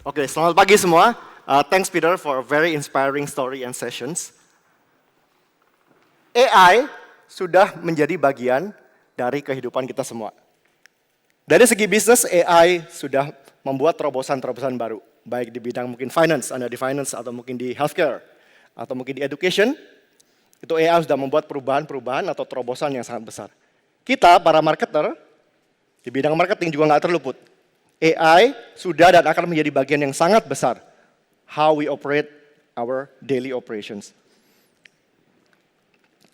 Oke, selamat pagi semua. Thanks Peter for a very inspiring story and sessions. AI sudah menjadi bagian dari kehidupan kita semua. Dari segi bisnis, AI sudah membuat terobosan-terobosan baru. Baik di bidang mungkin finance, Anda di finance, atau mungkin di healthcare, atau mungkin di education. Itu AI sudah membuat perubahan-perubahan atau terobosan yang sangat besar. Kita, para marketer, di bidang marketing juga nggak terluput. AI sudah dan akan menjadi bagian yang sangat besar how we operate our daily operations.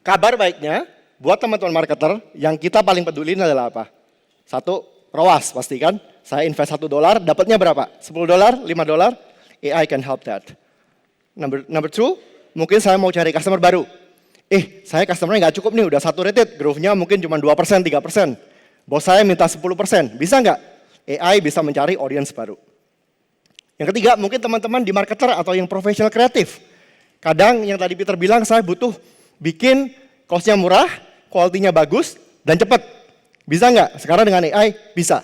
Kabar baiknya buat teman-teman marketer yang kita paling peduli adalah apa? Satu, ROAS pasti kan. Saya invest $1, dapatnya berapa? $10, $5? AI can help that. Number two, mungkin saya mau cari customer baru. Saya customernya nggak cukup nih, udah saturated, growth-nya mungkin cuma 2%, 3%. Bos saya minta 10%, bisa nggak? AI bisa mencari audience baru. Yang ketiga, mungkin teman-teman di marketer atau yang profesional kreatif. Kadang yang tadi Peter bilang, saya butuh bikin cost-nya murah, quality-nya bagus, dan cepat. Bisa nggak? Sekarang dengan AI, bisa.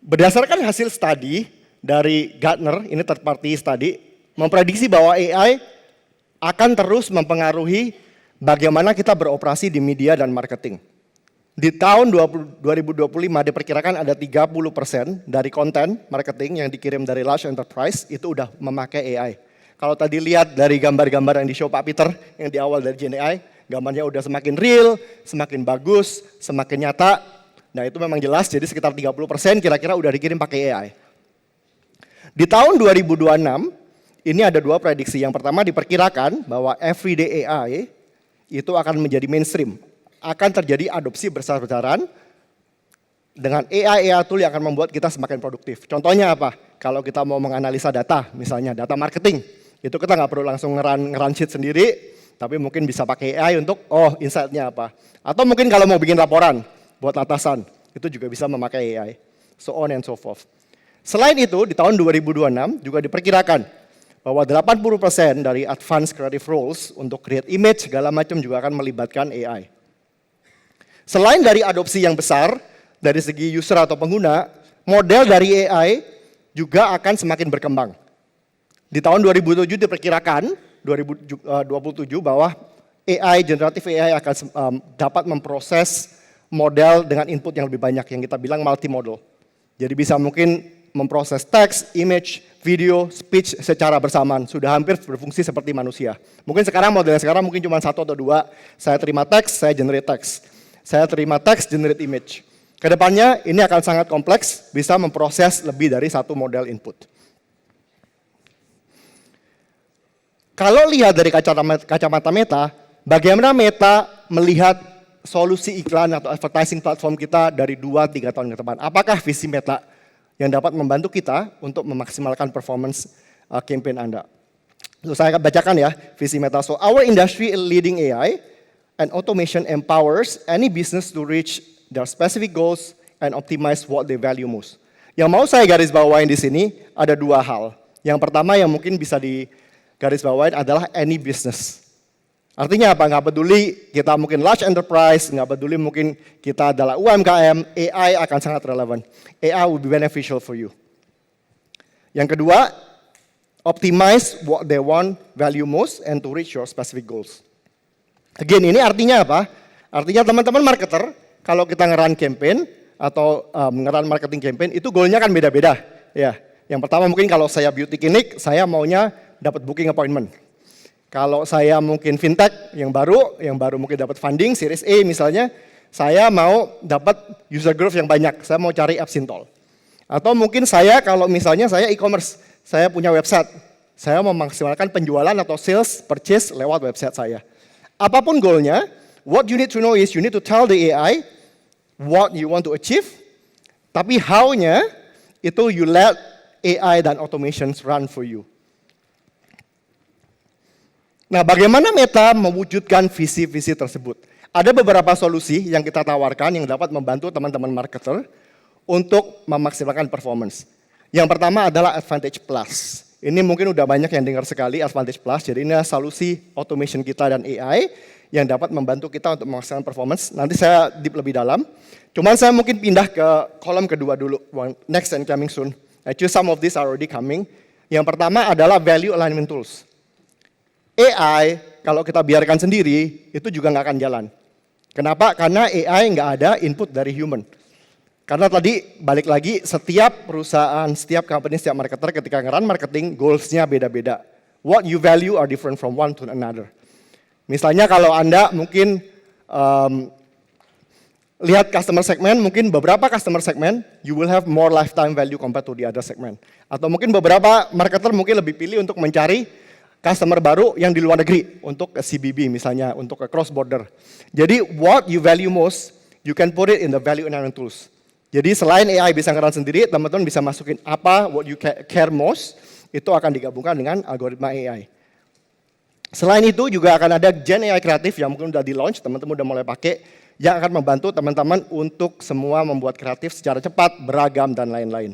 Berdasarkan hasil studi dari Gartner, ini third party study, memprediksi bahwa AI akan terus mempengaruhi bagaimana kita beroperasi di media dan marketing. Di tahun 2025 diperkirakan ada 30% dari konten marketing yang dikirim dari large enterprise itu udah memakai AI. Kalau tadi lihat dari gambar-gambar yang di show Pak Peter yang di awal dari Gen AI, gambarnya udah semakin real, semakin bagus, semakin nyata. Nah itu memang jelas, jadi sekitar 30% kira-kira udah dikirim pakai AI. Di tahun 2026, ini ada dua prediksi. Yang pertama diperkirakan bahwa everyday AI itu akan menjadi mainstream. Akan terjadi adopsi besar-besaran dengan AI tool yang akan membuat kita semakin produktif. Contohnya apa? Kalau kita mau menganalisa data, misalnya data marketing, itu kita nggak perlu langsung ngeran sheet sendiri, tapi mungkin bisa pakai AI untuk, insight-nya apa. Atau mungkin kalau mau bikin laporan buat atasan, itu juga bisa memakai AI. So on and so forth. Selain itu, di tahun 2026 juga diperkirakan bahwa 80% dari advanced creative roles untuk create image segala macam juga akan melibatkan AI. Selain dari adopsi yang besar, dari segi user atau pengguna, model dari AI juga akan semakin berkembang. Di tahun 2007 diperkirakan, 2027 bahwa AI, generative AI akan dapat memproses model dengan input yang lebih banyak, yang kita bilang multimodal. Jadi bisa mungkin memproses teks, image, video, speech secara bersamaan. Sudah hampir berfungsi seperti manusia. Mungkin sekarang modelnya sekarang mungkin cuma 1 atau 2. Saya terima teks, saya generate teks. Saya terima teks, generate image. Kedepannya ini akan sangat kompleks, bisa memproses lebih dari satu model input. Kalau lihat dari kacamata Meta, bagaimana Meta melihat solusi iklan atau advertising platform kita dari 2-3 tahun ke depan? Apakah visi Meta yang dapat membantu kita untuk memaksimalkan performance campaign Anda? So, saya akan bacakan ya visi Meta. So, our industry leading AI and automation empowers any business to reach their specific goals and optimize what they value most. Yang mau saya garis bawain di sini ada dua hal. Yang pertama yang mungkin bisa digaris bawain adalah any business. Artinya apa? Nggak peduli kita mungkin large enterprise, nggak peduli mungkin kita adalah UMKM, AI akan sangat relevan. AI will be beneficial for you. Yang kedua, optimize what they want, value most, and to reach your specific goals. Again, ini artinya apa? Artinya teman-teman marketer, kalau kita ngeran campaign atau ngeran marketing campaign, itu goalnya kan beda-beda. Ya, yang pertama mungkin kalau saya beauty clinic, saya maunya dapat booking appointment. Kalau saya mungkin fintech yang baru mungkin dapat funding, series A misalnya, saya mau dapat user growth yang banyak, saya mau cari absintol. Atau mungkin saya kalau misalnya saya e-commerce, saya punya website, saya mau memaksimalkan penjualan atau sales, purchase lewat website saya. Apapun goalnya, what you need to know is you need to tell the AI what you want to achieve, tapi how-nya itu you let AI dan automations run for you. Nah, bagaimana Meta mewujudkan visi-visi tersebut? Ada beberapa solusi yang kita tawarkan yang dapat membantu teman-teman marketer untuk memaksimalkan performance. Yang pertama adalah Advantage Plus. Ini mungkin udah banyak yang dengar sekali Advantage Plus, jadi ini solusi automation kita dan AI yang dapat membantu kita untuk memaksimalkan performance. Nanti saya deep lebih dalam. Cuman saya mungkin pindah ke kolom kedua dulu, next and coming soon. Actually some of these are already coming. Yang pertama adalah value alignment tools. AI kalau kita biarkan sendiri itu juga nggak akan jalan. Kenapa? Karena AI nggak ada input dari human. Karena tadi balik lagi setiap perusahaan, setiap company, setiap marketer ketika nge-run marketing goals-nya beda-beda. What you value are different from one to another. Misalnya kalau Anda mungkin lihat customer segment, mungkin beberapa customer segment you will have more lifetime value compared to the other segment. Atau mungkin beberapa marketer mungkin lebih pilih untuk mencari customer baru yang di luar negeri untuk ke CBB misalnya, untuk ke cross border. Jadi what you value most, you can put it in the value engineering tools. Jadi selain AI bisa ngeran sendiri, teman-teman bisa masukin apa what you care most, itu akan digabungkan dengan algoritma AI. Selain itu juga akan ada Gen AI kreatif yang mungkin udah di launch, teman-teman udah mulai pakai, yang akan membantu teman-teman untuk semua membuat kreatif secara cepat, beragam, dan lain-lain.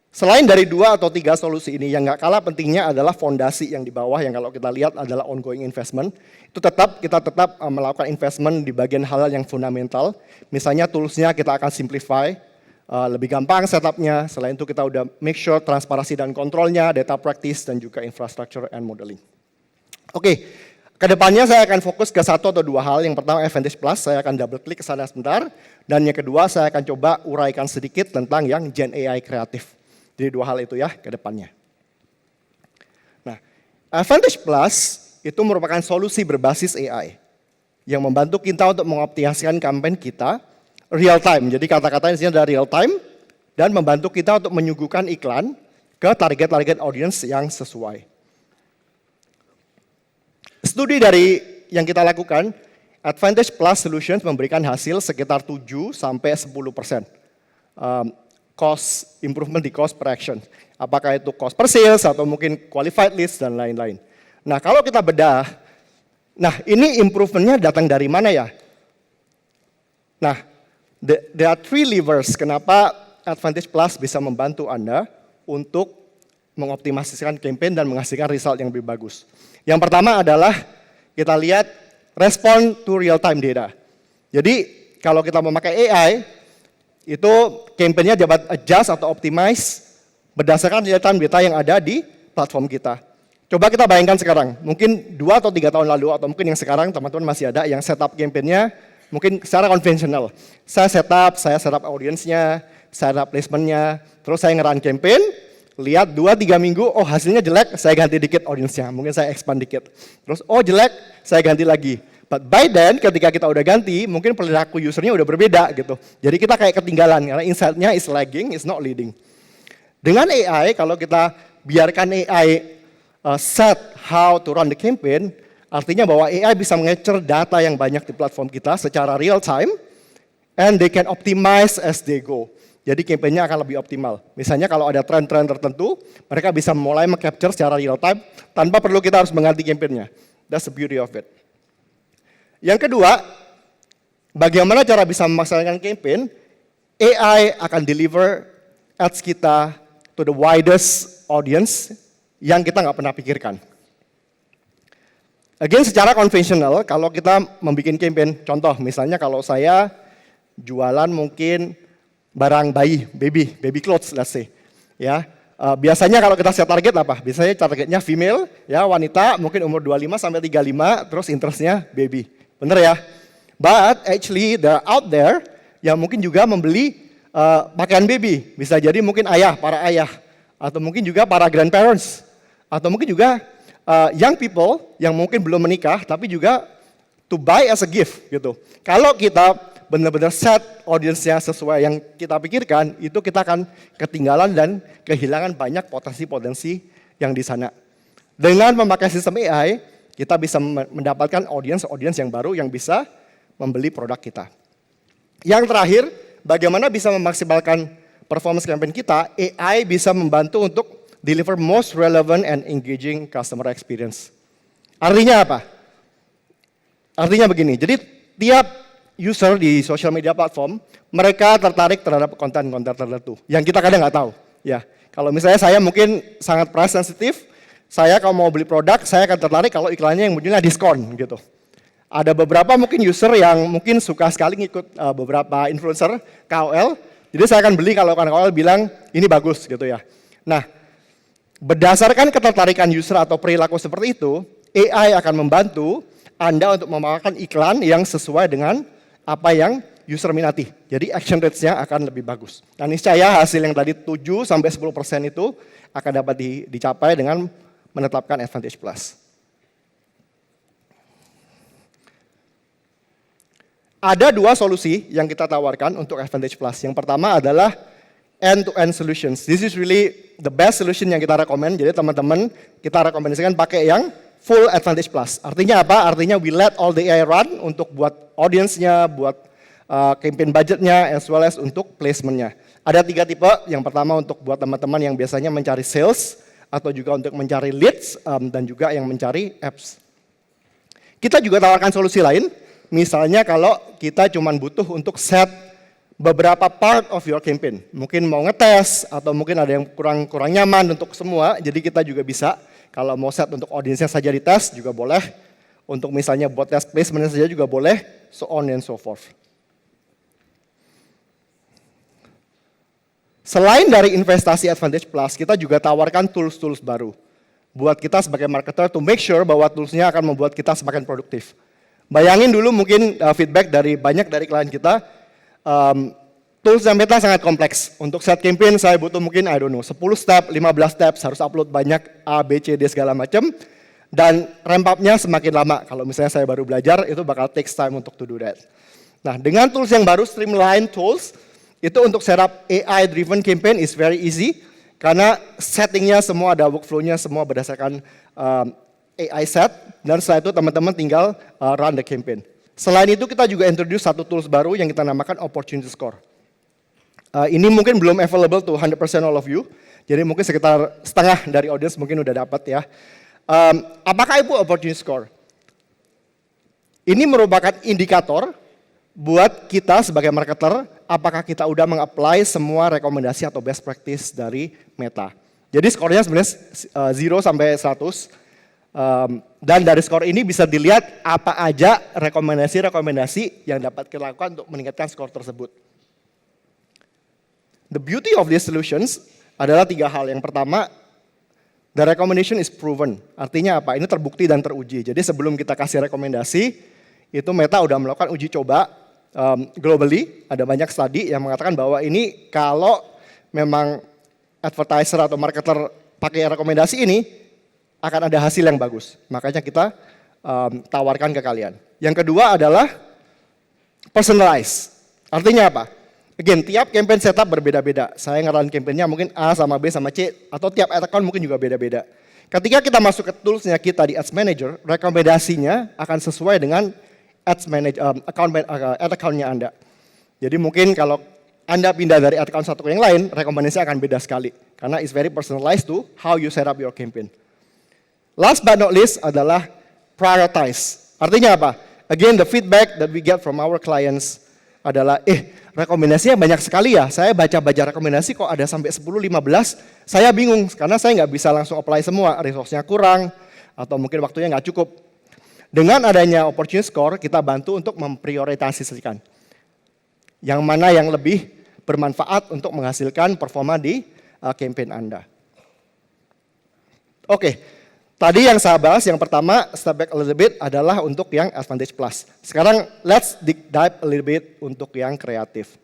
Selain dari 2 atau 3 solusi ini, yang nggak kalah pentingnya adalah fondasi yang di bawah, yang kalau kita lihat adalah ongoing investment. Itu kita tetap melakukan investment di bagian hal yang fundamental. Misalnya toolsnya kita akan simplify, lebih gampang setupnya. Selain itu kita udah make sure transparansi dan kontrolnya, data practice, dan juga infrastructure and modeling. Oke, kedepannya saya akan fokus ke 1 atau 2 hal. Yang pertama Advantage Plus, saya akan double klik ke sana sebentar. Dan yang kedua saya akan coba uraikan sedikit tentang yang Gen AI kreatif. Jadi 2 hal itu ya ke depannya. Nah, Advantage Plus itu merupakan solusi berbasis AI yang membantu kita untuk mengoptimasikan campaign kita real time. Jadi kata-katanya di sini adalah real time dan membantu kita untuk menyuguhkan iklan ke target-target audience yang sesuai. Studi dari yang kita lakukan, Advantage Plus Solutions memberikan hasil sekitar 7 sampai 10%. Cost improvement di cost per action. Apakah itu cost per sales atau mungkin qualified leads dan lain-lain. Nah, kalau kita bedah, nah ini improvementnya datang dari mana ya? Nah, there are 3 levers kenapa Advantage Plus bisa membantu Anda untuk mengoptimasikan campaign dan menghasilkan result yang lebih bagus. Yang pertama adalah kita lihat respond to real time data. Jadi kalau kita memakai AI, itu campaign-nya dapat adjust atau optimize berdasarkan real time data yang ada di platform kita. Coba kita bayangkan sekarang, mungkin 2 atau 3 tahun lalu atau mungkin yang sekarang teman-teman masih ada yang setup campaign-nya mungkin secara konvensional. Saya setup audience-nya, setup placement-nya, terus saya nge-run campaign, lihat 2-3 minggu, oh hasilnya jelek, saya ganti dikit audience-nya, mungkin saya expand dikit. Terus oh jelek, saya ganti lagi. But by then ketika kita udah ganti, mungkin perilaku usernya udah berbeda gitu. Jadi kita kayak ketinggalan karena insight-nya is lagging, is not leading. Dengan AI, kalau kita biarkan AI set how to run the campaign, artinya bahwa AI bisa nge-capture data yang banyak di platform kita secara real time, and they can optimize as they go. Jadi campaign-nya akan lebih optimal. Misalnya kalau ada tren-tren tertentu, mereka bisa mulai meng-capture secara real time, tanpa perlu kita harus mengganti campaign-nya. That's the beauty of it. Yang kedua, bagaimana cara bisa memaksimalkan campaign, AI akan deliver ads kita to the widest audience yang kita nggak pernah pikirkan. Again, secara konvensional, kalau kita membuat campaign, contoh misalnya kalau saya jualan mungkin barang bayi, baby clothes, let's say, ya. Biasanya kalau kita set target apa? Biasanya targetnya female, ya wanita, mungkin umur 25 sampai 35, terus interestnya baby, bener ya? But actually, they're out there yang mungkin juga membeli pakaian baby, bisa jadi mungkin para ayah, atau mungkin juga para grandparents, atau mungkin juga young people yang mungkin belum menikah, tapi juga to buy as a gift gitu. Kalau kita benar-benar set audience-nya sesuai yang kita pikirkan, itu kita akan ketinggalan dan kehilangan banyak potensi-potensi yang di sana. Dengan memakai sistem AI, kita bisa mendapatkan audience yang baru yang bisa membeli produk kita. Yang terakhir, bagaimana bisa memaksimalkan performance campaign kita, AI bisa membantu untuk deliver most relevant and engaging customer experience. Artinya apa? Artinya begini, jadi tiap user di social media platform, mereka tertarik terhadap konten-konten tertentu yang kita kadang nggak tahu. Ya, kalau misalnya saya mungkin sangat price sensitif, Saya kalau mau beli produk, saya akan tertarik kalau iklannya yang munculnya diskon gitu. Ada beberapa mungkin user yang mungkin suka sekali ngikut beberapa influencer, KOL. Jadi saya akan beli kalau KOL bilang ini bagus gitu ya. Nah, berdasarkan ketertarikan user atau perilaku seperti itu, AI akan membantu Anda untuk memaparkan iklan yang sesuai dengan apa yang user minati. Jadi action rates-nya akan lebih bagus. Nah, niscaya hasil yang tadi 7-10% itu akan dapat dicapai dengan menetapkan Advantage Plus. Ada dua solusi yang kita tawarkan untuk Advantage Plus. Yang pertama adalah end-to-end solutions. This is really the best solution yang kita rekomend. Jadi teman-teman kita rekomendasikan pakai yang full Advantage Plus. Artinya apa? Artinya we let all the AI run untuk buat audience-nya, buat campaign budgetnya, as well as untuk placement-nya. Ada 3 tipe. Yang pertama untuk buat teman-teman yang biasanya mencari sales, atau juga untuk mencari leads, dan juga yang mencari apps. Kita juga tawarkan solusi lain, misalnya kalau kita cuma butuh untuk set beberapa part of your campaign. Mungkin mau ngetes, atau mungkin ada yang kurang nyaman untuk semua, jadi kita juga bisa, kalau mau set untuk audiensnya saja dites juga boleh, untuk misalnya buat test placement saja juga boleh, so on and so forth. Selain dari investasi Advantage Plus, kita juga tawarkan tools-tools baru. Buat kita sebagai marketer to make sure bahwa tools-nya akan membuat kita semakin produktif. Bayangin dulu mungkin feedback dari banyak dari klien kita, tools yang Meta sangat kompleks. Untuk set campaign saya butuh mungkin, 10 step, 15 steps, harus upload banyak A, B, C, D segala macam. Dan ramp up-nya semakin lama. Kalau misalnya saya baru belajar, itu bakal takes time untuk to do that. Nah, dengan tools yang baru, Streamline Tools, itu untuk setup AI driven campaign is very easy karena settingnya semua ada workflow-nya semua berdasarkan AI set dan setelah itu teman-teman tinggal run the campaign. Selain itu kita juga introduce satu tools baru yang kita namakan Opportunity Score. Ini mungkin belum available to 100% all of you, jadi mungkin sekitar setengah dari audience mungkin udah dapat ya. Apakah itu Opportunity Score? Ini merupakan indikator buat kita sebagai marketer, apakah kita udah meng-apply semua rekomendasi atau best practice dari Meta. Jadi skornya sebenarnya 0 sampai 100. Dan dari skor ini bisa dilihat apa aja rekomendasi-rekomendasi yang dapat kita lakukan untuk meningkatkan skor tersebut. The beauty of these solutions adalah 3 hal. Yang pertama, the recommendation is proven. Artinya apa? Ini terbukti dan teruji. Jadi sebelum kita kasih rekomendasi, itu Meta udah melakukan uji coba globally, ada banyak studi yang mengatakan bahwa ini kalau memang advertiser atau marketer pakai rekomendasi ini akan ada hasil yang bagus. Makanya kita tawarkan ke kalian. Yang kedua adalah personalize. Artinya apa? Again, tiap campaign setup berbeda-beda. Saya nge-run campaignnya mungkin A sama B sama C, atau tiap ad account mungkin juga beda-beda. Ketika kita masuk ke toolsnya kita di Ads Manager, rekomendasinya akan sesuai dengan ad account-nya Anda. Jadi mungkin kalau Anda pindah dari ad account satu ke yang lain, rekomendasinya akan beda sekali. Karena it's very personalized to how you set up your campaign. Last but not least adalah prioritize. Artinya apa? Again, the feedback that we get from our clients adalah, rekomendasinya banyak sekali ya. Saya baca-baca rekomendasi kok ada sampai 10-15. Saya bingung karena saya nggak bisa langsung apply semua. Resource-nya kurang atau mungkin waktunya nggak cukup. Dengan adanya Opportunity Score, kita bantu untuk memprioritasikan yang mana yang lebih bermanfaat untuk menghasilkan performa di campaign Anda. Oke, tadi yang saya bahas, yang pertama, step back a little bit adalah untuk yang Advantage Plus. Sekarang, let's deep dive a little bit untuk yang kreatif.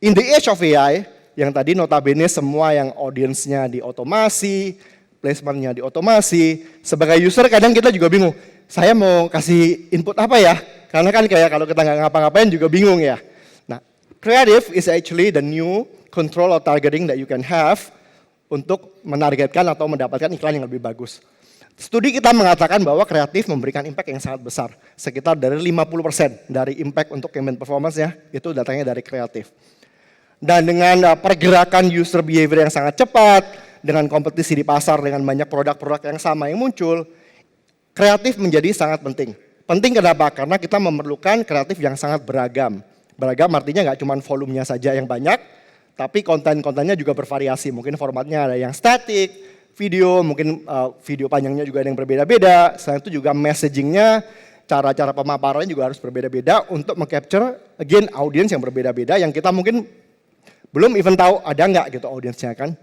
In the age of AI, yang tadi notabene semua yang audience-nya diotomasi, placement-nya diotomasi. Sebagai user kadang kita juga bingung, saya mau kasih input apa ya? Karena kan kayak kalau kita nggak ngapa-ngapain juga bingung ya. Nah, creative is actually the new control or targeting that you can have untuk menargetkan atau mendapatkan iklan yang lebih bagus. Studi kita mengatakan bahwa kreatif memberikan impact yang sangat besar. Sekitar dari 50% dari impact untuk campaign performance-nya itu datangnya dari kreatif. Dan dengan pergerakan user behavior yang sangat cepat, dengan kompetisi di pasar, dengan banyak produk-produk yang sama yang muncul, kreatif menjadi sangat penting. Penting kenapa? Karena kita memerlukan kreatif yang sangat beragam. Beragam artinya nggak cuma volumenya saja yang banyak, Tapi konten-kontennya juga bervariasi, mungkin formatnya ada yang static, video, mungkin video panjangnya juga ada yang berbeda-beda. Selain itu juga messagingnya, cara-cara pemaparannya juga harus berbeda-beda untuk meng-capture, again, audiens yang berbeda-beda yang kita mungkin belum even tahu ada nggak gitu audiensnya kan.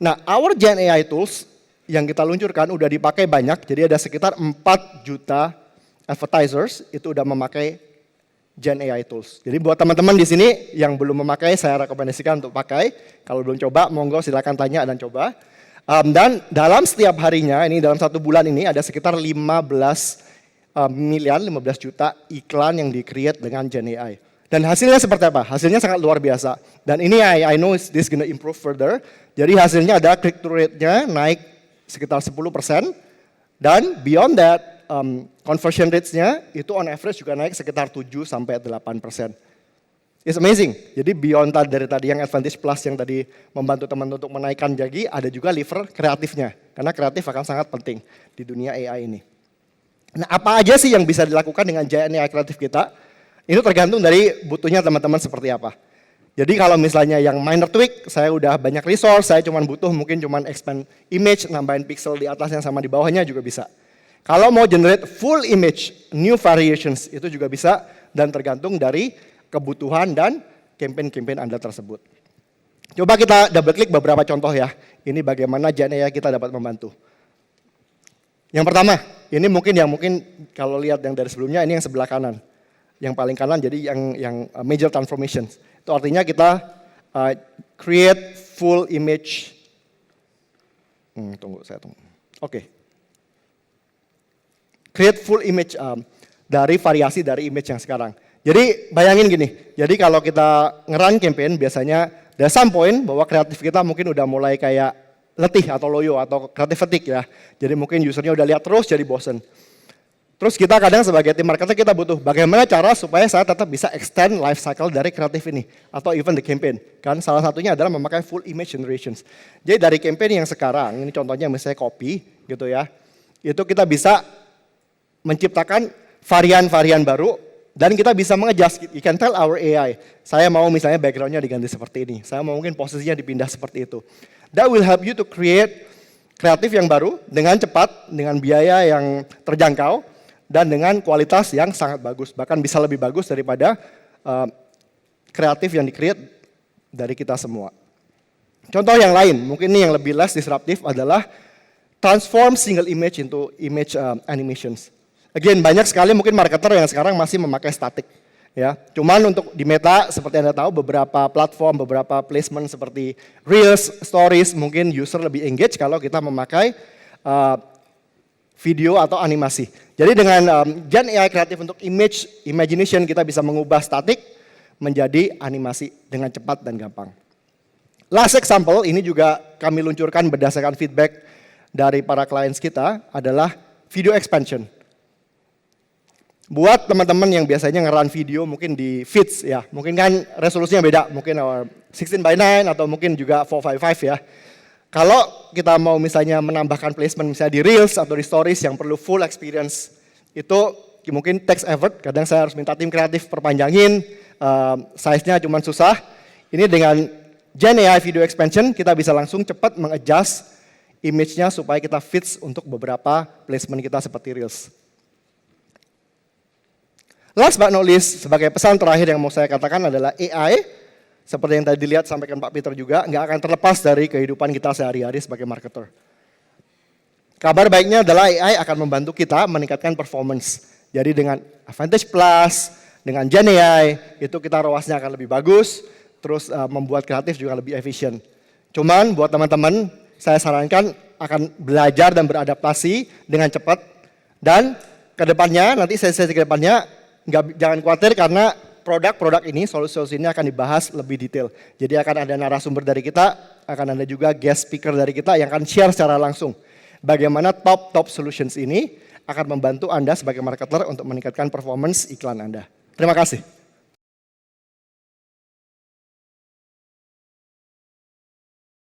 Nah, our Gen AI tools yang kita luncurkan udah dipakai banyak, jadi ada sekitar 4 juta advertisers itu udah memakai Gen AI tools. Jadi buat teman-teman di sini yang belum memakai, saya rekomendasikan untuk pakai. Kalau belum coba, monggo silakan tanya dan coba. Dan dalam setiap harinya, ini dalam 1 bulan ini ada sekitar 15 juta iklan yang di-create dengan Gen AI. Dan hasilnya seperti apa? Hasilnya sangat luar biasa. Dan ini I know this gonna improve further. Jadi hasilnya ada click-through rate-nya naik sekitar 10%. Dan beyond that, conversion rates-nya itu on average juga naik sekitar 7-8%. It's amazing. Jadi beyond dari tadi yang Advantage Plus yang tadi membantu teman untuk menaikkan jadi ada juga lever kreatifnya. Karena kreatif akan sangat penting di dunia AI ini. Nah, apa aja sih yang bisa dilakukan dengan Gen AI kreatif kita? Ini tergantung dari butuhnya teman-teman seperti apa. Jadi kalau misalnya yang minor tweak, saya udah banyak resource, saya cuma butuh mungkin cuma expand image, nambahin pixel di atasnya sama di bawahnya juga bisa. Kalau mau generate full image, new variations, itu juga bisa dan tergantung dari kebutuhan dan campaign-campaign Anda tersebut. Coba kita double klik beberapa contoh ya. Ini bagaimana Gen AI kita dapat membantu. Yang pertama, ini mungkin kalau lihat yang dari sebelumnya, ini yang sebelah kanan. Yang paling kanan jadi yang major transformation. Itu artinya kita create full image. Oke. Create full image dari variasi dari image yang sekarang. Jadi bayangin gini, jadi kalau kita nge-run campaign biasanya ada some point bahwa kreatif kita mungkin udah mulai kayak letih atau loyo atau kreatif fatigue ya. Jadi mungkin usernya udah lihat terus jadi bosen. Terus kita kadang sebagai tim marketer kita butuh bagaimana cara supaya saya tetap bisa extend life cycle dari kreatif ini atau even the campaign. Kan salah satunya adalah memakai full image generations. Jadi dari campaign yang sekarang, ini contohnya misalnya copy gitu ya. Itu kita bisa menciptakan varian-varian baru dan kita bisa mengadjust. You can tell our AI, saya mau misalnya backgroundnya diganti seperti ini. Saya mau mungkin posisinya dipindah seperti itu. That will help you to create kreatif yang baru dengan cepat, dengan biaya yang terjangkau, dan dengan kualitas yang sangat bagus. Bahkan bisa lebih bagus daripada kreatif yang di-create dari kita semua. Contoh yang lain, mungkin ini yang lebih less disruptive adalah transform single image into image animations. Again, banyak sekali mungkin marketer yang sekarang masih memakai static. Ya, cuman untuk di Meta, seperti Anda tahu, beberapa platform, beberapa placement seperti Reels, Stories, mungkin user lebih engage kalau kita memakai video atau animasi. Jadi dengan Gen AI kreatif untuk imagination, kita bisa mengubah static menjadi animasi dengan cepat dan gampang. Last example, ini juga kami luncurkan berdasarkan feedback dari para clients kita, adalah video expansion. Buat teman-teman yang biasanya nge-run video mungkin di feeds ya, mungkin kan resolusinya beda, mungkin 16:9 atau mungkin juga 4:5 ya. Kalau kita mau misalnya menambahkan placement misalnya di Reels atau di Stories yang perlu full experience, itu mungkin takes effort, kadang saya harus minta tim kreatif perpanjangin, size-nya cuma susah. Ini dengan Gen AI Video Expansion kita bisa langsung cepat mengadjust image-nya supaya kita fits untuk beberapa placement kita seperti Reels. Last but not least, sebagai pesan terakhir yang mau saya katakan adalah AI, seperti yang tadi dilihat sampaikan Pak Peter juga, nggak akan terlepas dari kehidupan kita sehari-hari sebagai marketer. Kabar baiknya adalah AI akan membantu kita meningkatkan performance. Jadi dengan Advantage Plus, dengan Gen AI, itu kita ROAS-nya akan lebih bagus, terus membuat kreatif juga lebih efisien. Cuman buat teman-teman, saya sarankan akan belajar dan beradaptasi dengan cepat, dan kedepannya, nanti sesi-sesi kedepannya, jangan khawatir karena produk-produk ini, solusi-solusi ini akan dibahas lebih detail. Jadi akan ada narasumber dari kita, akan ada juga guest speaker dari kita yang akan share secara langsung bagaimana top solutions ini akan membantu Anda sebagai marketer untuk meningkatkan performance iklan Anda. Terima kasih.